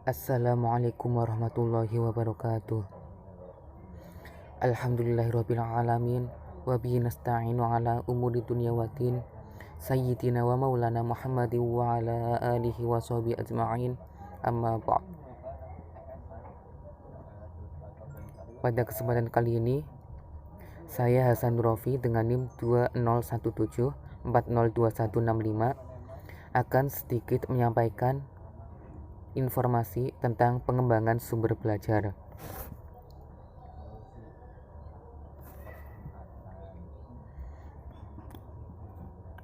Assalamualaikum warahmatullahi wabarakatuh. Alhamdulillahirabbil alamin wa bihi nasta'inu ala umuri dunya waddin. Sayyidina wa maulana Muhammadin wa ala alihi wa sahbihi ajma'in. Amma ba'd. Pada kesempatan kali ini saya Hasan Rofi dengan NIM 2017402165 akan sedikit menyampaikan informasi tentang pengembangan sumber belajar.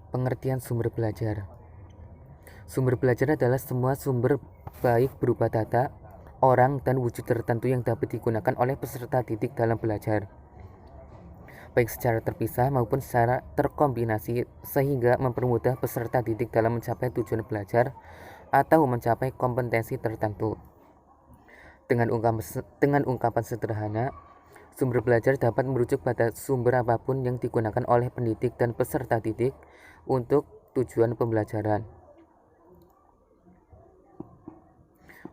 Pengertian sumber belajar. Sumber belajar adalah semua sumber baik berupa data, orang, dan wujud tertentu yang dapat digunakan oleh peserta didik dalam belajar, baik secara terpisah maupun secara terkombinasi, sehingga mempermudah peserta didik dalam mencapai tujuan belajar atau mencapai kompetensi tertentu. Dengan ungkapan sederhana, sumber belajar dapat merujuk pada sumber apapun yang digunakan oleh pendidik dan peserta didik untuk tujuan pembelajaran.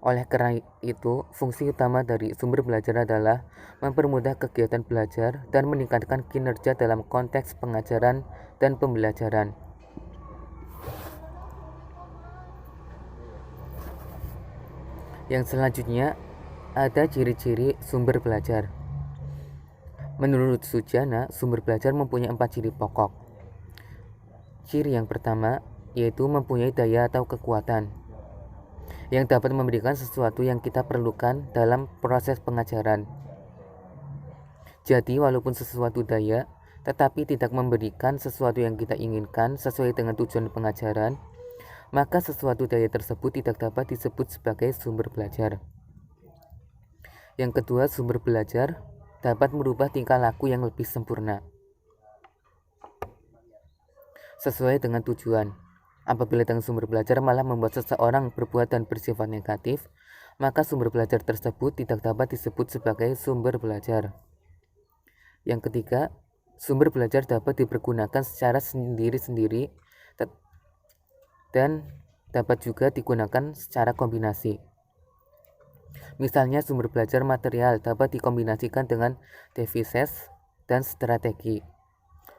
Oleh karena itu, fungsi utama dari sumber belajar adalah mempermudah kegiatan belajar dan meningkatkan kinerja dalam konteks pengajaran dan pembelajaran. Yang selanjutnya, ada ciri-ciri sumber belajar. Menurut Sujana, sumber belajar mempunyai 4 ciri pokok. Ciri yang pertama yaitu mempunyai daya atau kekuatan yang dapat memberikan sesuatu yang kita perlukan dalam proses pengajaran. Jadi, walaupun sesuatu daya, tetapi tidak memberikan sesuatu yang kita inginkan sesuai dengan tujuan pengajaran, maka sesuatu daya tersebut tidak dapat disebut sebagai sumber belajar. Yang kedua, sumber belajar dapat merubah tingkah laku yang lebih sempurna sesuai dengan tujuan. Apabila dengan sumber belajar malah membuat seseorang berbuat dan bersifat negatif, maka sumber belajar tersebut tidak dapat disebut sebagai sumber belajar. Yang ketiga, sumber belajar dapat dipergunakan secara sendiri-sendiri dan dapat juga digunakan secara kombinasi. Misalnya, sumber belajar material dapat dikombinasikan dengan devices dan strategi.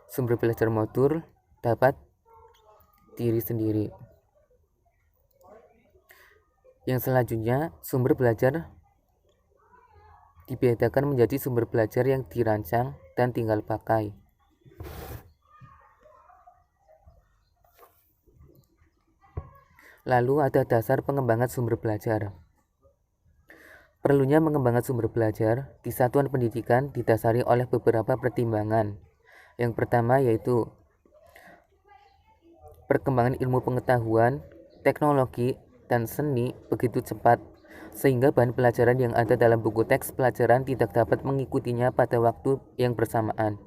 Sumber belajar modul dapat diri sendiri. Yang selanjutnya, sumber belajar dibedakan menjadi sumber belajar yang dirancang dan tinggal pakai. Lalu ada dasar pengembangan sumber belajar. Perlunya mengembangkan sumber belajar di satuan pendidikan didasari oleh beberapa pertimbangan. Yang pertama yaitu perkembangan ilmu pengetahuan, teknologi, dan seni begitu cepat, sehingga bahan pelajaran yang ada dalam buku teks pelajaran tidak dapat mengikutinya pada waktu yang bersamaan.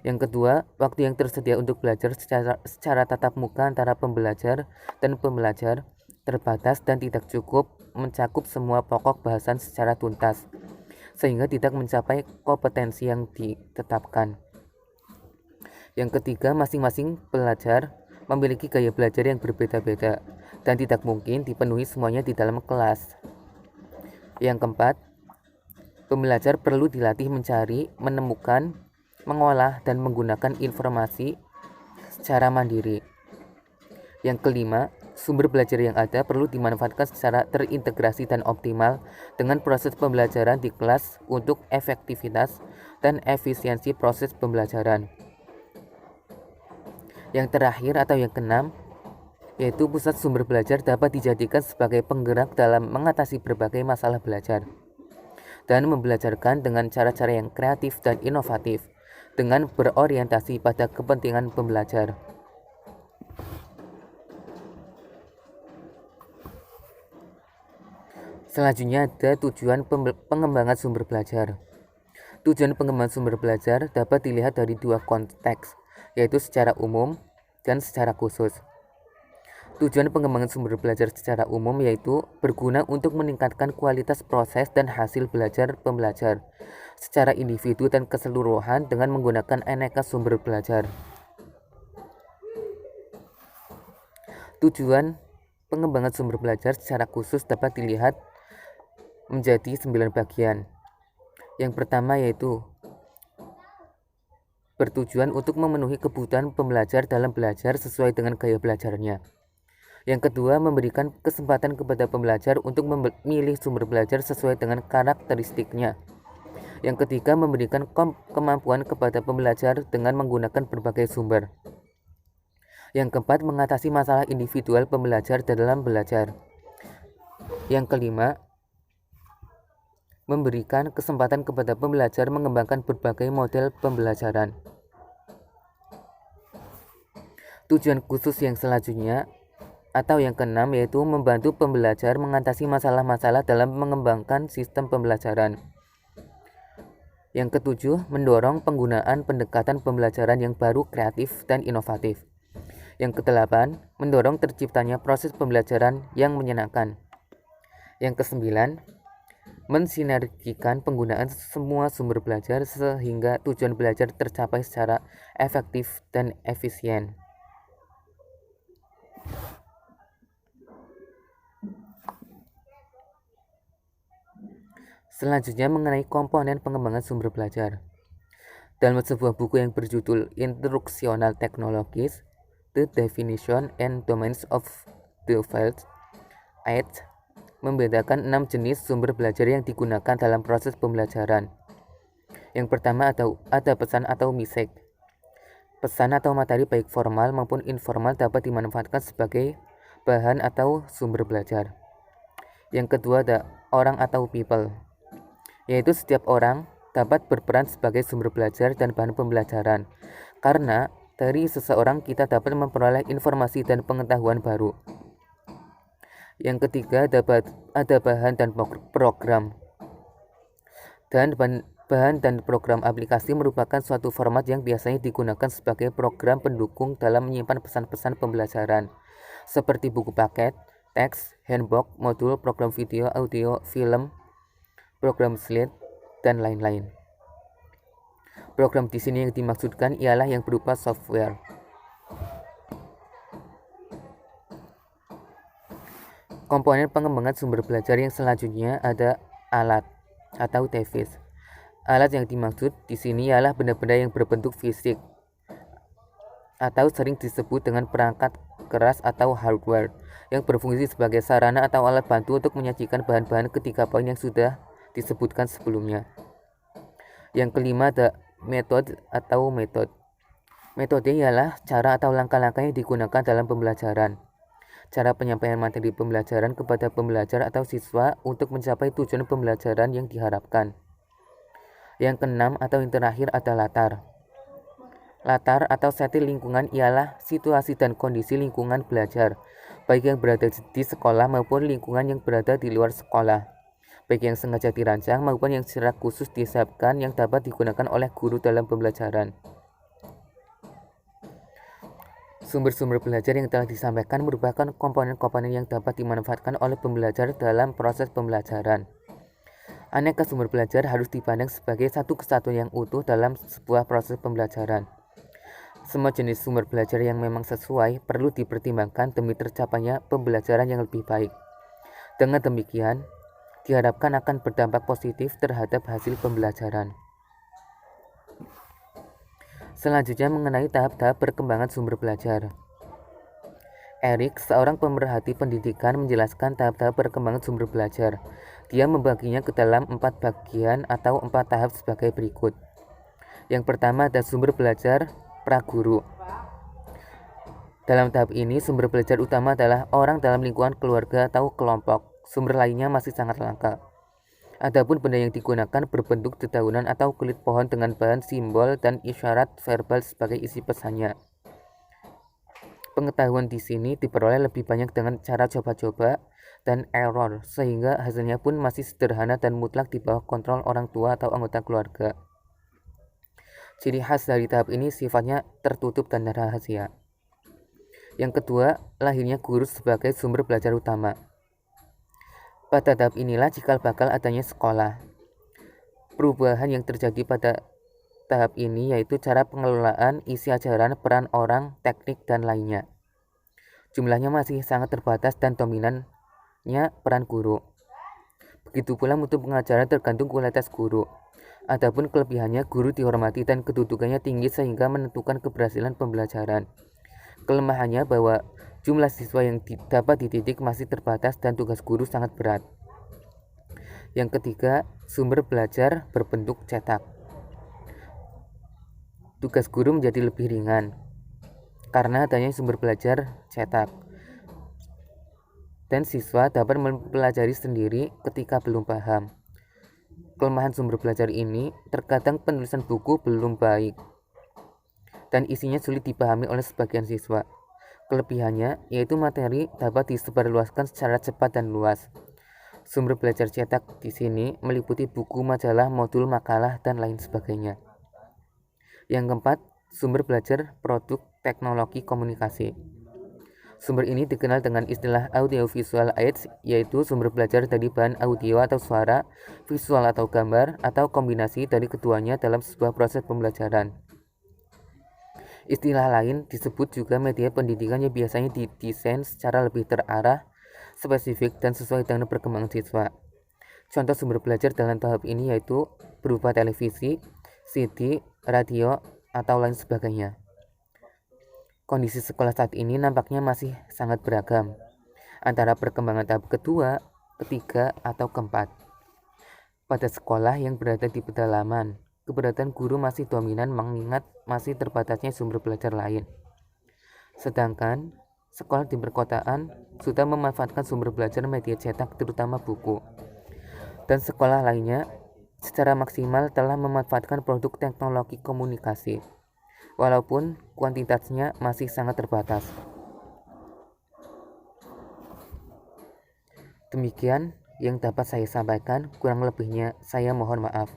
Yang kedua, waktu yang tersedia untuk belajar secara tatap muka antara pembelajar dan pembelajar terbatas dan tidak cukup mencakup semua pokok bahasan secara tuntas, sehingga tidak mencapai kompetensi yang ditetapkan. Yang ketiga, masing-masing pelajar memiliki gaya belajar yang berbeda-beda dan tidak mungkin dipenuhi semuanya di dalam kelas. Yang keempat, pembelajar perlu dilatih mencari, menemukan, mengolah, dan menggunakan informasi secara mandiri. Yang kelima, sumber belajar yang ada perlu dimanfaatkan secara terintegrasi dan optimal dengan proses pembelajaran di kelas untuk efektivitas dan efisiensi proses pembelajaran. Yang terakhir atau yang keenam, yaitu pusat sumber belajar dapat dijadikan sebagai penggerak dalam mengatasi berbagai masalah belajar dan membelajarkan dengan cara-cara yang kreatif dan inovatif dengan berorientasi pada kepentingan pembelajar. Selanjutnya ada tujuan pengembangan sumber belajar. Tujuan pengembangan sumber belajar dapat dilihat dari dua konteks, yaitu secara umum dan secara khusus. Tujuan pengembangan sumber belajar secara umum yaitu berguna untuk meningkatkan kualitas proses dan hasil belajar pembelajar secara individu dan keseluruhan dengan menggunakan aneka sumber belajar. Tujuan Pengembangan sumber belajar secara khusus dapat dilihat menjadi 9 bagian. Yang pertama yaitu bertujuan untuk memenuhi kebutuhan pembelajar dalam belajar sesuai dengan gaya belajarnya. Yang kedua, memberikan kesempatan kepada pembelajar untuk memilih sumber belajar sesuai dengan karakteristiknya. Yang ketiga, memberikan kemampuan kepada pembelajar dengan menggunakan berbagai sumber. Yang keempat, mengatasi masalah individual pembelajar dalam belajar. Yang kelima, memberikan kesempatan kepada pembelajar mengembangkan berbagai model pembelajaran. Tujuan khusus yang selanjutnya atau yang keenam yaitu membantu pembelajar mengatasi masalah-masalah dalam mengembangkan sistem pembelajaran. Yang ketujuh, mendorong penggunaan pendekatan pembelajaran yang baru, kreatif, dan inovatif. Yang kedelapan, mendorong terciptanya proses pembelajaran yang menyenangkan. Yang kesembilan, mensinergikan penggunaan semua sumber belajar sehingga tujuan belajar tercapai secara efektif dan efisien. Selanjutnya mengenai komponen pengembangan sumber belajar. Dalam sebuah buku yang berjudul Instructional Technologies, The Definition and Domains of the Field, Aids membedakan 6 jenis sumber belajar yang digunakan dalam proses pembelajaran. Yang pertama ada pesan atau message. Pesan atau materi baik formal maupun informal dapat dimanfaatkan sebagai bahan atau sumber belajar. Yang kedua ada orang atau people, yaitu setiap orang dapat berperan sebagai sumber belajar dan bahan pembelajaran, karena dari seseorang kita dapat memperoleh informasi dan pengetahuan baru. Yang ketiga ada bahan dan program. Dan bahan dan program aplikasi merupakan suatu format yang biasanya digunakan sebagai program pendukung dalam menyimpan pesan-pesan pembelajaran, seperti buku paket, teks, handbook, modul, program video, audio, film, program slide, dan lain-lain. Program di sini yang dimaksudkan ialah yang berupa software. Komponen pengembangan sumber belajar yang selanjutnya ada alat atau device. Alat yang dimaksud di sini ialah benda-benda yang berbentuk fisik atau sering disebut dengan perangkat keras atau hardware yang berfungsi sebagai sarana atau alat bantu untuk menyajikan bahan-bahan ketiga poin yang sudah disebutkan sebelumnya. Yang kelima ada metode atau metode. Metode ialah cara atau langkah-langkah yang digunakan dalam pembelajaran. Cara penyampaian materi pembelajaran kepada pembelajar atau siswa untuk mencapai tujuan pembelajaran yang diharapkan. Yang keenam atau yang terakhir ada latar. Latar atau setting lingkungan ialah situasi dan kondisi lingkungan belajar, baik yang berada di sekolah maupun lingkungan yang berada di luar sekolah, baik yang sengaja dirancang maupun yang secara khusus disiapkan yang dapat digunakan oleh guru dalam pembelajaran. Sumber-sumber belajar yang telah disampaikan merupakan komponen-komponen yang dapat dimanfaatkan oleh pembelajar dalam proses pembelajaran. Aneka sumber belajar harus dipandang sebagai satu kesatuan yang utuh dalam sebuah proses pembelajaran. Semua jenis sumber belajar yang memang sesuai perlu dipertimbangkan demi tercapainya pembelajaran yang lebih baik. Dengan demikian, diharapkan akan berdampak positif terhadap hasil pembelajaran. Selanjutnya mengenai tahap-tahap perkembangan sumber belajar. Eric, seorang pemerhati pendidikan, menjelaskan tahap-tahap perkembangan sumber belajar. Dia membaginya ke dalam 4 bagian atau 4 tahap sebagai berikut. Yang pertama ada sumber belajar praguru. Dalam tahap ini, sumber belajar utama adalah orang dalam lingkungan keluarga atau kelompok. Sumber lainnya masih sangat langka. Adapun benda yang digunakan berbentuk dedaunan atau kulit pohon dengan bahan simbol dan isyarat verbal sebagai isi pesannya. Pengetahuan di sini diperoleh lebih banyak dengan cara coba-coba dan error, sehingga hasilnya pun masih sederhana dan mutlak di bawah kontrol orang tua atau anggota keluarga. Ciri khas dari tahap ini sifatnya tertutup dan rahasia. Yang kedua, lahirnya guru sebagai sumber belajar utama. Pada tahap inilah cikal bakal adanya sekolah. Perubahan yang terjadi pada tahap ini yaitu cara pengelolaan, isi ajaran, peran orang, teknik, dan lainnya. Jumlahnya masih sangat terbatas dan dominannya peran guru. Begitu pula mutu pengajaran tergantung kualitas guru. Adapun kelebihannya, guru dihormati dan kedudukannya tinggi sehingga menentukan keberhasilan pembelajaran. Kelemahannya bahwa jumlah siswa yang dapat dididik masih terbatas dan tugas guru sangat berat. Yang ketiga, sumber belajar berbentuk cetak. Tugas guru menjadi lebih ringan karena adanya sumber belajar cetak, dan siswa dapat mempelajari sendiri ketika belum paham. Kelemahan sumber belajar ini, terkadang penulisan buku belum baik dan isinya sulit dipahami oleh sebagian siswa. Kelebihannya yaitu materi dapat disebarluaskan secara cepat dan luas. Sumber belajar cetak di sini meliputi buku, majalah, modul, makalah, dan lain sebagainya. Yang keempat, sumber belajar produk teknologi komunikasi. Sumber ini dikenal dengan istilah audiovisual aids, yaitu sumber belajar dari bahan audio atau suara, visual atau gambar, atau kombinasi dari keduanya dalam sebuah proses pembelajaran. Istilah lain disebut juga media pendidikan yang biasanya didesain secara lebih terarah, spesifik, dan sesuai dengan perkembangan siswa. Contoh sumber belajar dalam tahap ini yaitu berupa televisi, CD, radio, atau lain sebagainya. Kondisi sekolah saat ini nampaknya masih sangat beragam antara perkembangan tahap kedua, ketiga, atau keempat. Pada sekolah yang berada di pedalaman, keberadaan guru masih dominan mengingat masih terbatasnya sumber belajar lain. Sedangkan sekolah di perkotaan sudah memanfaatkan sumber belajar media cetak terutama buku. Dan sekolah lainnya secara maksimal telah memanfaatkan produk teknologi komunikasi, walaupun kuantitasnya masih sangat terbatas. Demikian yang dapat saya sampaikan, kurang lebihnya saya mohon maaf.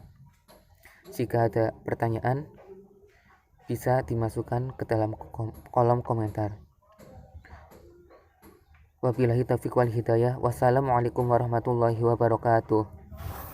Jika ada pertanyaan, bisa dimasukkan ke dalam kolom komentar. Wabillahi taufiq wal hidayah. Wassalamualaikum warahmatullahi wabarakatuh.